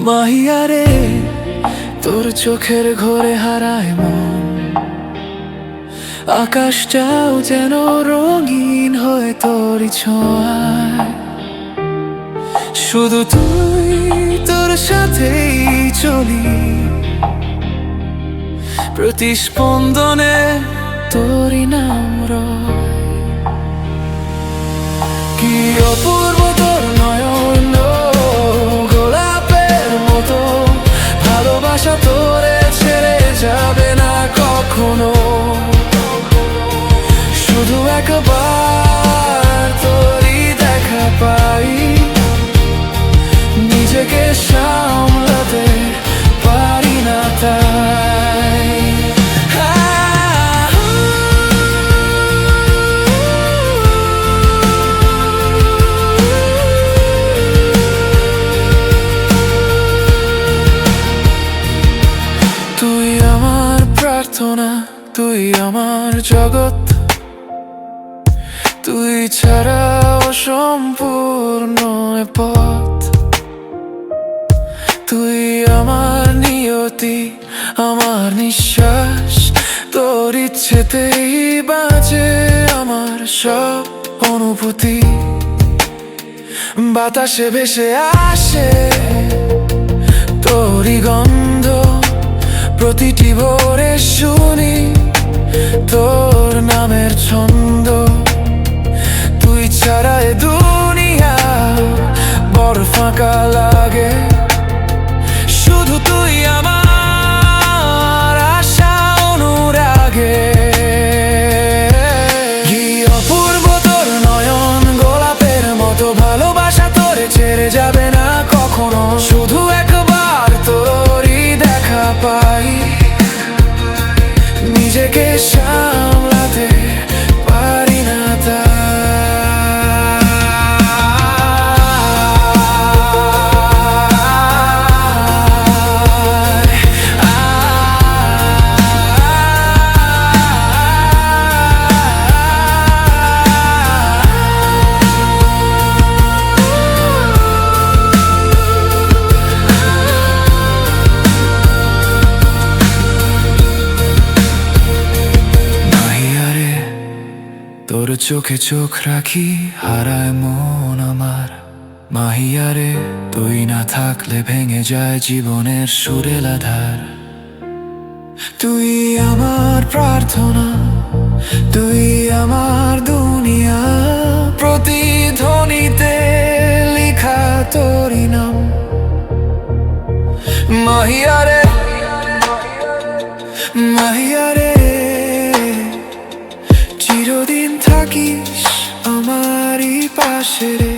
মাহিয়া রে, তোর চোখের ঘোরে হারায় মন। আকাশটাও যেন রঙিন হয়ে তোরই ছোঁয়ায়। শুধু তুই, তোর সাথেই চলি, প্রতি স্পন্দনে তোরই নাম রয়। কি অপূর্ব তোর নয়ন, গোলাপের মতো ভালোবাসা তোরে ছেড়ে যাবে না কখনো। শুধু একবার তোরই দেখা পাই, নিজেকে সামলাতে পারি না তাই। তুই আমার প্রার্থনা, তুই আমার জগৎ, তুই ছাড়া অসম্পূর্ণ এ পথ। তুই আমার নিয়তি, আমার নিঃশ্বাস, তোর ইচ্ছেতেই বাঁচে আমার সব অনুভূতি। বাতাসে ভেসে আসে তোরই গন্ধ, প্রতিটি ভোরে শুনি তোর নামের ছন্দ। তুই ছাড়া এ দুনিয়া বড় ফাঁকা লাগে, শুধু তুই আমার আশা অনুরাগে। কি অপূর্ব তোর নয়ন, গোলাপের মতো ভালোবাসা তোরে ছেড়ে যাবে না কখনো। শুধু একবার তোরই দেখা পাই, নিজেকে সামলাতে পারি না তাই। তোর চোখে চোখ রাখি, হারায় মন আমার। মাহিয়া রে, তুই না থাকলে ভেঙে যায় জীবনের সুরেল আধার। তুই আমার প্রার্থনা, তুই আমার দুনিয়া, প্রতিধ্বনিতে লেখা তোরই নাম। মাহিয়া রে, মাহিয়া রে, চিরদিন থাকিস আমারই পাশে রে।